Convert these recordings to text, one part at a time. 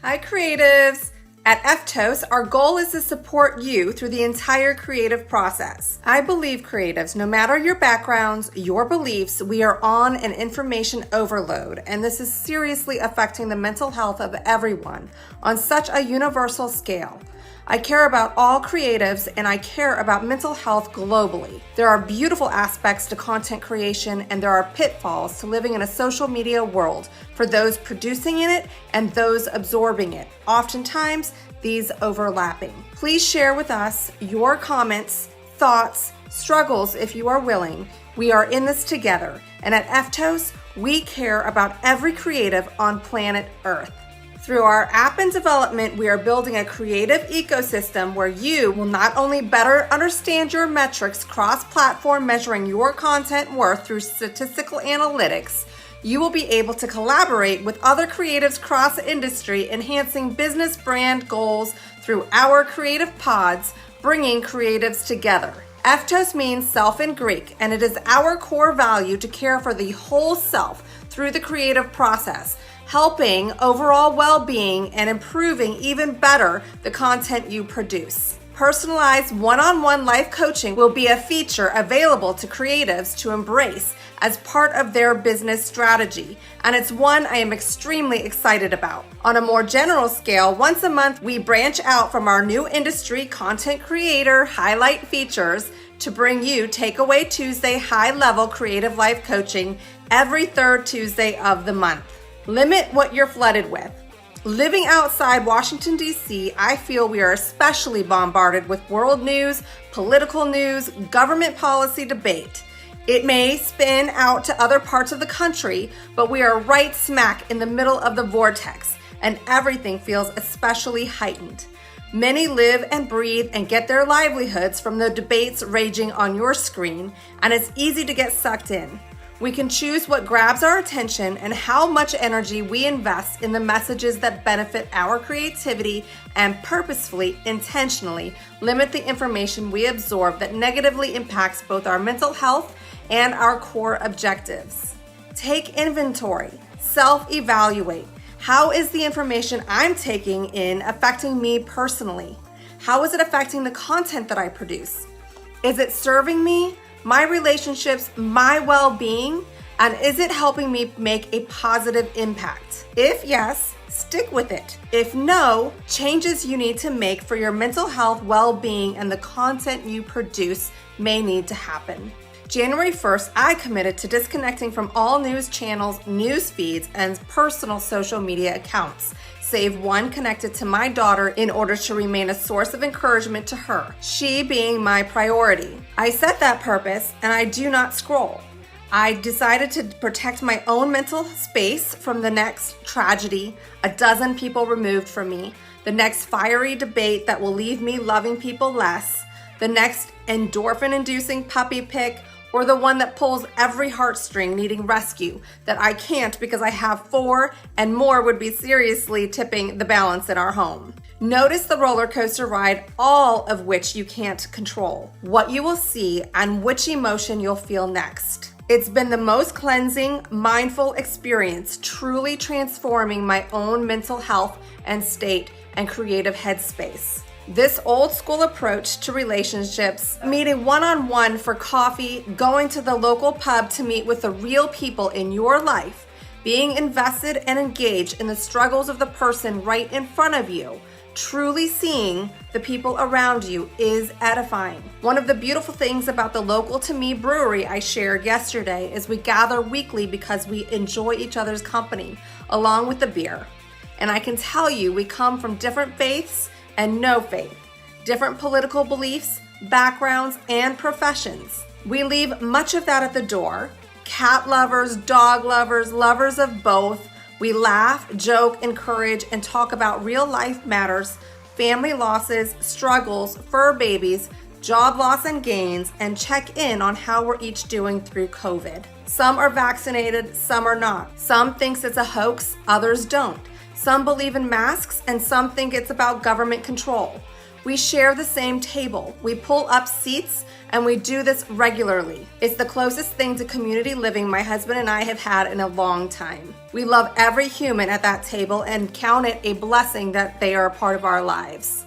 Hi, creatives. At EAFTOS, our goal is to support you through the entire creative process. I believe, creatives, no matter your backgrounds, your beliefs, we are on an information overload, and this is seriously affecting the mental health of everyone on such a universal scale. I care about all creatives, and I care about mental health globally. There are beautiful aspects to content creation, and there are pitfalls to living in a social media world for those producing in it and those absorbing it, oftentimes these overlapping. Please share with us your comments, thoughts, struggles if you are willing. We are in this together, and at EAFTOS, we care about every creative on planet Earth. Through our app and development, we are building a creative ecosystem where you will not only better understand your metrics cross-platform measuring your content worth through statistical analytics, you will be able to collaborate with other creatives cross-industry, enhancing business brand goals through our creative pods, bringing creatives together. EAFTOS means self in Greek, and it is our core value to care for the whole self through the creative process, helping overall well-being and improving even better the content you produce. Personalized one-on-one life coaching will be a feature available to creatives to embrace as part of their business strategy, and it's one I am extremely excited about. On a more general scale, once a month we branch out from our new industry content creator highlight features to bring you Takeaway Tuesday high-level creative life coaching every third Tuesday of the month. Limit what you're flooded with. Living outside Washington, D.C., I feel we are especially bombarded with world news, political news, government policy debate. It may spin out to other parts of the country, but we are right smack in the middle of the vortex, and everything feels especially heightened. Many live and breathe and get their livelihoods from the debates raging on your screen, and it's easy to get sucked in. We can choose what grabs our attention and how much energy we invest in the messages that benefit our creativity and purposefully, intentionally limit the information we absorb that negatively impacts both our mental health and our core objectives. Take inventory, self-evaluate. How is the information I'm taking in affecting me personally? How is it affecting the content that I produce? Is it serving me, my relationships, my well-being, and is it helping me make a positive impact? If yes, stick with it. If no, changes you need to make for your mental health, well-being, and the content you produce may need to happen. January 1st, I committed to disconnecting from all news channels, news feeds, and personal social media accounts, save one connected to my daughter in order to remain a source of encouragement to her, she being my priority. I set that purpose, and I do not scroll. I decided to protect my own mental space from the next tragedy, a dozen people removed from me, the next fiery debate that will leave me loving people less, the next endorphin-inducing puppy pic, or the one that pulls every heartstring needing rescue that I can't because I have 4 and more would be seriously tipping the balance in our home. Notice the roller coaster ride, all of which you can't control, what you will see, and which emotion you'll feel next. It's been the most cleansing, mindful experience, truly transforming my own mental health and state and creative headspace. This old school approach to relationships, meeting one-on-one for coffee, going to the local pub to meet with the real people in your life, being invested and engaged in the struggles of the person right in front of you, truly seeing the people around you is edifying. One of the beautiful things about the Local to Me brewery I shared yesterday is we gather weekly because we enjoy each other's company, along with the beer. And I can tell you, we come from different faiths and no faith, different political beliefs, backgrounds, and professions. We leave much of that at the door. Cat lovers, dog lovers, lovers of both. We laugh, joke, encourage, and talk about real life matters, family losses, struggles, fur babies, job loss and gains, and check in on how we're each doing through COVID. Some are vaccinated, some are not. Some thinks it's a hoax, others don't. Some believe in masks, and some think it's about government control. We share the same table. We pull up seats, and we do this regularly. It's the closest thing to community living my husband and I have had in a long time. We love every human at that table and count it a blessing that they are a part of our lives.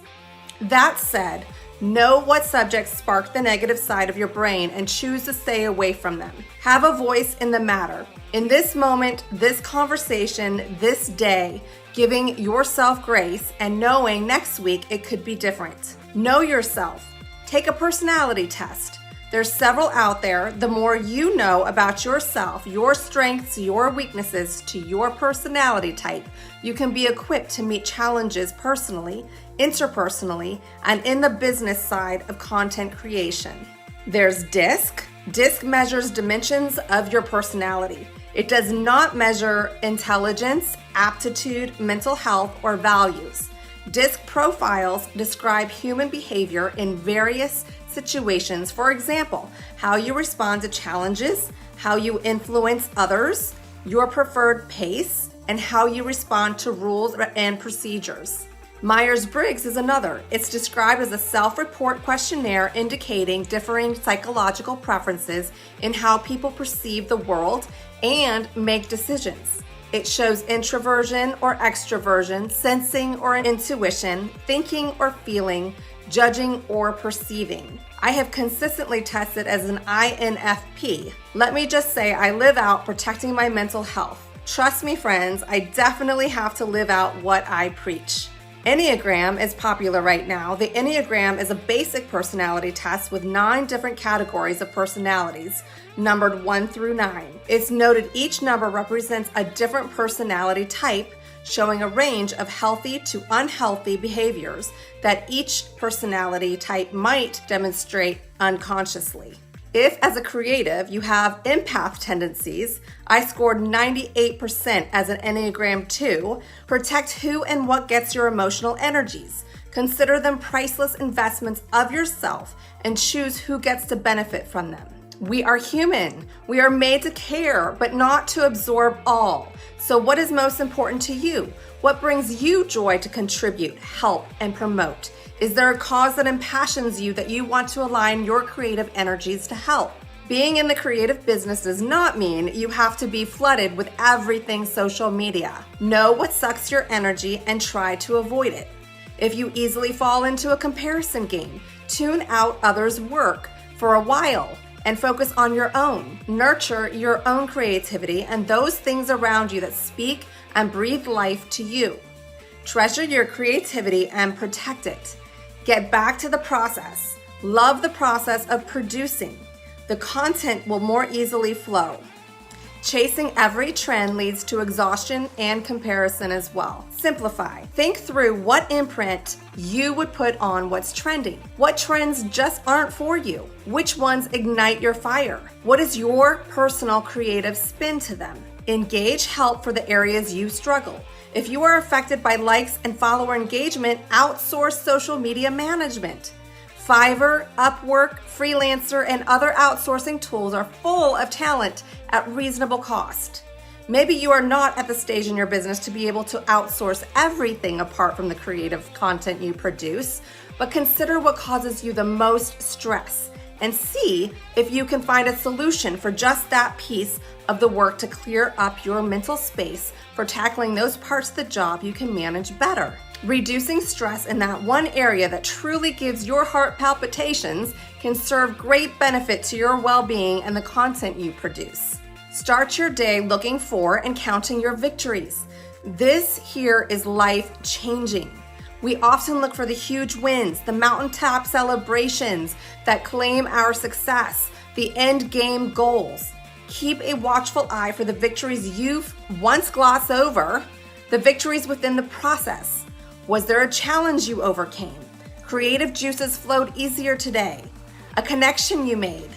That said, know what subjects spark the negative side of your brain and choose to stay away from them. Have a voice in the matter. In this moment, this conversation, this day, giving yourself grace and knowing next week it could be different. Know yourself. Take a personality test. There's several out there. The more you know about yourself, your strengths, your weaknesses to your personality type, you can be equipped to meet challenges personally, interpersonally, and in the business side of content creation. There's DISC. DISC measures dimensions of your personality. It does not measure intelligence, aptitude, mental health, or values. DISC profiles describe human behavior in various situations. For example, how you respond to challenges, how you influence others, your preferred pace, and how you respond to rules and procedures. Myers-Briggs is another. It's described as a self-report questionnaire indicating differing psychological preferences in how people perceive the world and make decisions. It shows introversion or extroversion, sensing or intuition, thinking or feeling, judging or perceiving. I have consistently tested as an INFP. Let me just say I live out protecting my mental health. Trust me, friends, I definitely have to live out what I preach. Enneagram is popular right now. The Enneagram is a basic personality test with 9 different categories of personalities, numbered 1 through 9. It's noted each number represents a different personality type, showing a range of healthy to unhealthy behaviors that each personality type might demonstrate unconsciously. If, as a creative, you have empath tendencies, I scored 98% as an Enneagram 2. Protect who and what gets your emotional energies. Consider them priceless investments of yourself and choose who gets to benefit from them. We are human. We are made to care, but not to absorb all. So what is most important to you? What brings you joy to contribute, help, and promote? Is there a cause that impassions you that you want to align your creative energies to help? Being in the creative business does not mean you have to be flooded with everything social media. Know what sucks your energy and try to avoid it. If you easily fall into a comparison game, tune out others' work for a while and focus on your own. Nurture your own creativity and those things around you that speak and breathe life to you. Treasure your creativity and protect it. Get back to the process. Love the process of producing. The content will more easily flow. Chasing every trend leads to exhaustion and comparison as well. Simplify. Think through what imprint you would put on what's trending. What trends just aren't for you? Which ones ignite your fire? What is your personal creative spin to them? Engage help for the areas you struggle. If you are affected by likes and follower engagement, outsource social media management. Fiverr, Upwork, Freelancer, and other outsourcing tools are full of talent at reasonable cost. Maybe you are not at the stage in your business to be able to outsource everything apart from the creative content you produce, but consider what causes you the most stress and see if you can find a solution for just that piece of the work to clear up your mental space for tackling those parts of the job you can manage better. Reducing stress in that one area that truly gives your heart palpitations can serve great benefit to your well-being and the content you produce. Start your day looking for and counting your victories. This here is life-changing. We often look for the huge wins, the mountaintop celebrations that claim our success, the end game goals. Keep a watchful eye for the victories you've once glossed over, the victories within the process. Was there a challenge you overcame? Creative juices flowed easier today. A connection you made.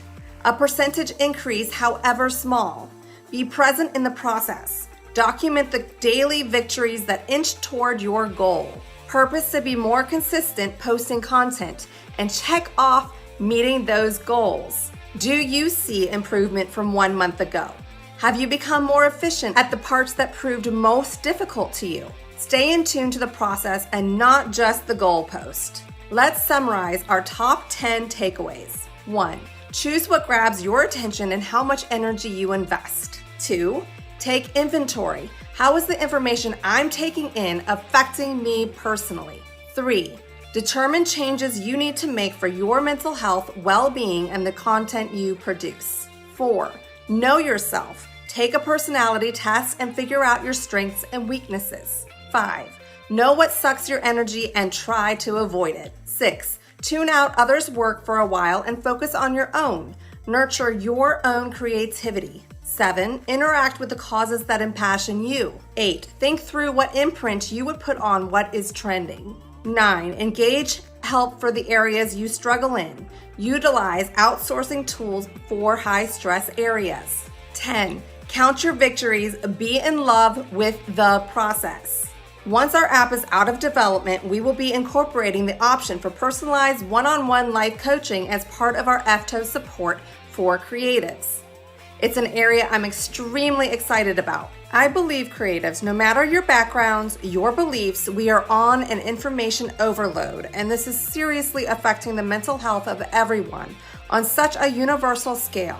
A percentage increase, however small. Be present in the process. Document the daily victories that inch toward your goal. Purpose to be more consistent posting content and check off meeting those goals. Do you see improvement from 1 month ago? Have you become more efficient at the parts that proved most difficult to you? Stay in tune to the process and not just the goalpost. Let's summarize our top 10 takeaways. 1. Choose what grabs your attention and how much energy you invest. 2. Take inventory. How is the information I'm taking in affecting me personally? 3. Determine changes you need to make for your mental health, well-being, and the content you produce. 4. Know yourself. Take a personality test and figure out your strengths and weaknesses. 5. Know what sucks your energy and try to avoid it. 6. Tune out others' work for a while and focus on your own. Nurture your own creativity. 7. Interact with the causes that impassion you. 8. Think through what imprint you would put on what is trending. 9. Engage help for the areas you struggle in. Utilize outsourcing tools for high-stress areas. 10. Count your victories. Be in love with the process. Once our app is out of development, we will be incorporating the option for personalized one-on-one life coaching as part of our EAFTOS support for creatives. It's an area I'm extremely excited about. I believe creatives, no matter your backgrounds, your beliefs, we are on an information overload, and this is seriously affecting the mental health of everyone on such a universal scale.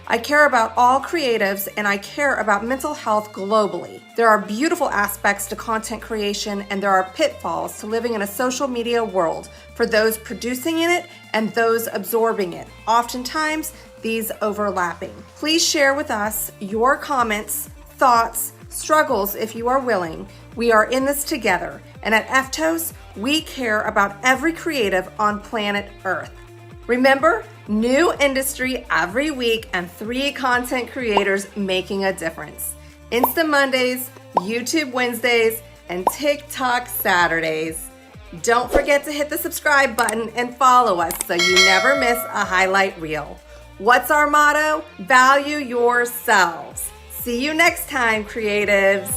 I care about all creatives, and I care about mental health globally. There are beautiful aspects to content creation, and there are pitfalls to living in a social media world for those producing in it and those absorbing it. Oftentimes, these overlapping. Please share with us your comments, thoughts, struggles if you are willing. We are in this together, and at EAFTOS, we care about every creative on planet Earth. Remember, new industry every week and 3 content creators making a difference. Insta Mondays, YouTube Wednesdays, and TikTok Saturdays. Don't forget to hit the subscribe button and follow us so you never miss a highlight reel. What's our motto? Value yourselves. See you next time, creatives.